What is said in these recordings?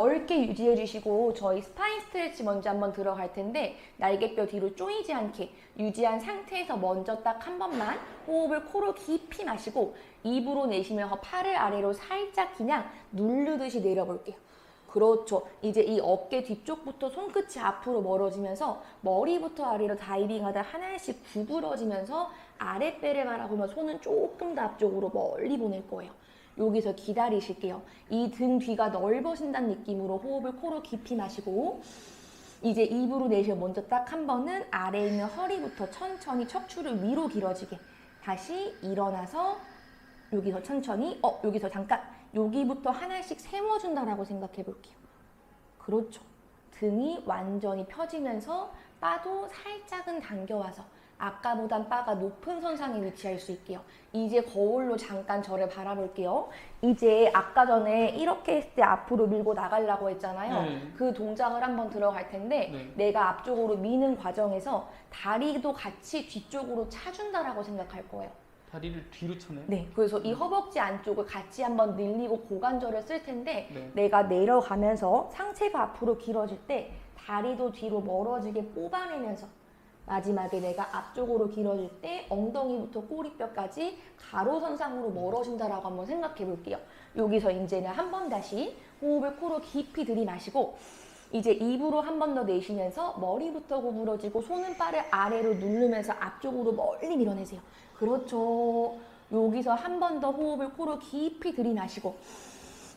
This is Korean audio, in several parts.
넓게 유지해 주시고 저희 스파인 스트레치 먼저 한번 들어갈 텐데 날개뼈 뒤로 쪼이지 않게 유지한 상태에서 먼저 딱 한 번만 호흡을 코로 깊이 마시고 입으로 내쉬면서 팔을 아래로 살짝 그냥 누르듯이 내려볼게요. 그렇죠. 이제 이 어깨 뒤쪽부터 손끝이 앞으로 멀어지면서 머리부터 아래로 다이빙하다 하나씩 구부러지면서 아랫배를 바라보며 손은 조금 더 앞쪽으로 멀리 보낼 거예요. 여기서 기다리실게요. 이 등 뒤가 넓어진다는 느낌으로 호흡을 코로 깊이 마시고 이제 입으로 내쉬어 먼저 딱 한 번은 아래에 있는 허리부터 천천히 척추를 위로 길어지게 다시 일어나서 여기서 천천히 여기서 잠깐 여기부터 하나씩 세워준다라고 생각해 볼게요. 그렇죠. 등이 완전히 펴지면서 바도 살짝은 당겨와서 아까보단 바가 높은 선상에 위치할 수 있게요. 이제 거울로 잠깐 저를 바라볼게요. 이제 아까 전에 이렇게 했을 때 앞으로 밀고 나가려고 했잖아요. 그 동작을 한번 들어갈 텐데 내가 앞쪽으로 미는 과정에서 다리도 같이 뒤쪽으로 차준다라고 생각할 거예요. 다리를 뒤로 차네요. 네, 그래서 이 허벅지 안쪽을 같이 한번 늘리고 고관절을 쓸 텐데 내가 내려가면서 상체가 앞으로 길어질 때 다리도 뒤로 멀어지게 뽑아내면서 마지막에 내가 앞쪽으로 길어질 때 엉덩이부터 꼬리뼈까지 가로선상으로 멀어진다라고 한번 생각해 볼게요. 여기서 이제는 한 번 다시 호흡을 코로 깊이 들이마시고 이제 입으로 한 번 더 내쉬면서 머리부터 구부러지고 손은 바를 아래로 누르면서 앞쪽으로 멀리 밀어내세요. 그렇죠. 여기서 한 번 더 호흡을 코로 깊이 들이마시고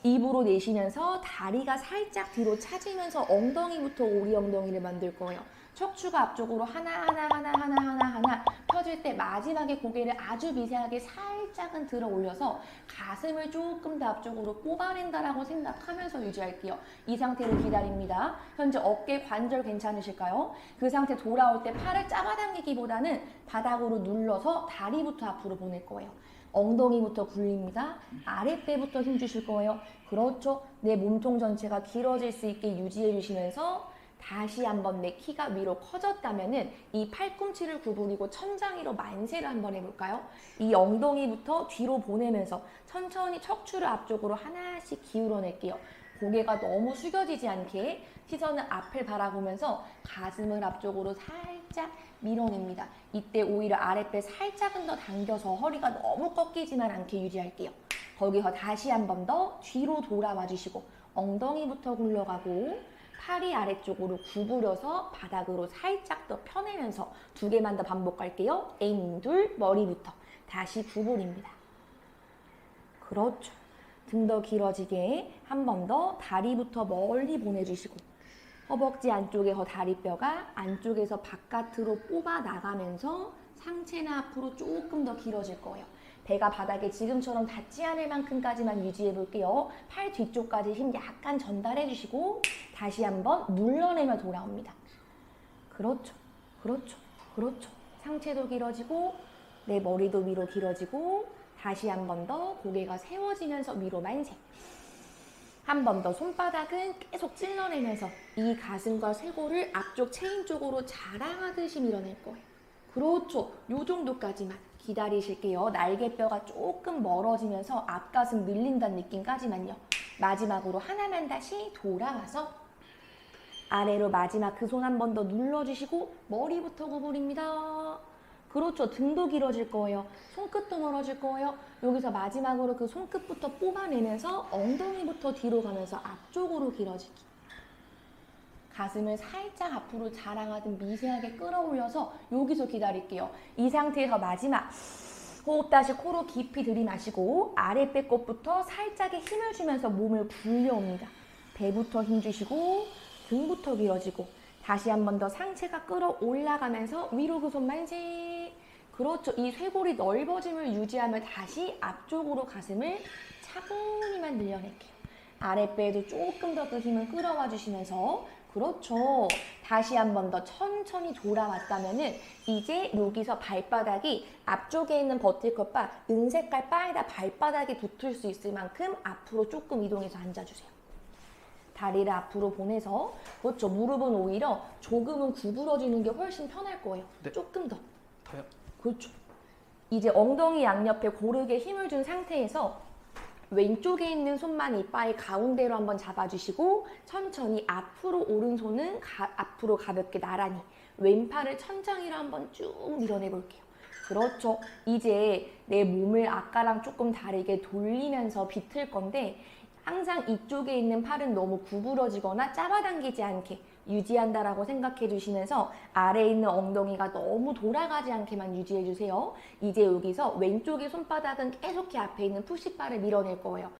입으로 내쉬면서 다리가 살짝 뒤로 차지면서 엉덩이부터 오리 엉덩이를 만들 거예요. 척추가 앞쪽으로 하나 펴질 때 마지막에 고개를 아주 미세하게 살짝은 들어 올려서 가슴을 조금 더 앞쪽으로 뽑아낸다라고 생각하면서 유지할게요. 이 상태로 기다립니다. 현재 어깨 관절 괜찮으실까요? 그 상태 돌아올 때 팔을 잡아당기기보다는 바닥으로 눌러서 다리부터 앞으로 보낼 거예요. 엉덩이부터 굴립니다. 아랫배부터 힘 주실 거예요. 그렇죠. 내 몸통 전체가 길어질 수 있게 유지해 주시면서 다시 한번 내 키가 위로 커졌다면은 이 팔꿈치를 구부리고 천장 위로 만세를 한번 해볼까요? 이 엉덩이부터 뒤로 보내면서 천천히 척추를 앞쪽으로 하나씩 기울어낼게요. 고개가 너무 숙여지지 않게 시선을 앞을 바라보면서 가슴을 앞쪽으로 살짝 밀어냅니다. 이때 오히려 아랫배 살짝은 더 당겨서 허리가 너무 꺾이지만 않게 유지할게요. 거기서 다시 한 번 더 뒤로 돌아와 주시고 엉덩이부터 굴러가고 팔이 아래쪽으로 구부려서 바닥으로 살짝 더 펴내면서 두 개만 더 반복할게요. 에임 둘, 머리부터 다시 구부립니다. 그렇죠. 등 더 길어지게 한 번 더 다리부터 멀리 보내주시고 허벅지 안쪽에서 다리뼈가 안쪽에서 바깥으로 뽑아 나가면서 상체는 앞으로 조금 더 길어질 거예요. 배가 바닥에 지금처럼 닿지 않을 만큼까지만 유지해 볼게요. 팔 뒤쪽까지 힘 약간 전달해 주시고 다시 한번 눌러내며 돌아옵니다. 그렇죠. 그렇죠. 그렇죠. 상체도 길어지고 내 머리도 위로 길어지고 다시 한 번 더 고개가 세워지면서 위로 만세. 한 번 더 손바닥은 계속 찔러내면서 이 가슴과 쇄골을 앞쪽 체인 쪽으로 자랑하듯이 밀어낼 거예요. 그렇죠. 요 정도까지만 기다리실게요. 날개뼈가 조금 멀어지면서 앞가슴 밀린다는 느낌까지만요. 마지막으로 하나만 다시 돌아와서 아래로 마지막 그 손 한 번 더 눌러주시고 머리부터 구부립니다. 그렇죠. 등도 길어질 거예요. 손끝도 멀어질 거예요. 여기서 마지막으로 그 손끝부터 뽑아내면서 엉덩이부터 뒤로 가면서 앞쪽으로 길어지기. 가슴을 살짝 앞으로 자랑하듯 미세하게 끌어올려서 여기서 기다릴게요. 이 상태에서 마지막 호흡 다시 코로 깊이 들이마시고 아랫배꼽부터 살짝의 힘을 주면서 몸을 굴려옵니다. 배부터 힘 주시고 등부터 길어지고 다시 한 번 더 상체가 끌어올라가면서 위로 그 손 만세. 그렇죠. 이 쇄골이 넓어짐을 유지하며 다시 앞쪽으로 가슴을 차분히만 늘려낼게요. 아랫배에도 조금 더 그 힘을 끌어와 주시면서 그렇죠. 다시 한 번 더 천천히 돌아왔다면은 이제 여기서 발바닥이 앞쪽에 있는 버티컬바 은색깔 바에다 발바닥이 붙을 수 있을 만큼 앞으로 조금 이동해서 앉아주세요. 다리를 앞으로 보내서 그렇죠. 무릎은 오히려 조금은 구부러지는 게 훨씬 편할 거예요. 네. 조금 더. 더요? 그렇죠. 이제 엉덩이 양옆에 고르게 힘을 준 상태에서 왼쪽에 있는 손만 이빨 가운데로 한번 잡아주시고 천천히 앞으로 오른손은 앞으로 가볍게 나란히 왼팔을 천장위로 한번 쭉 밀어내 볼게요. 그렇죠. 이제 내 몸을 아까랑 조금 다르게 돌리면서 비틀 건데 항상 이쪽에 있는 팔은 너무 구부러지거나 잡아당기지 않게 유지한다라고 생각해 주시면서 아래에 있는 엉덩이가 너무 돌아가지 않게만 유지해 주세요. 이제 여기서 왼쪽의 손바닥은 계속해 앞에 있는 푸시바를 밀어낼 거예요.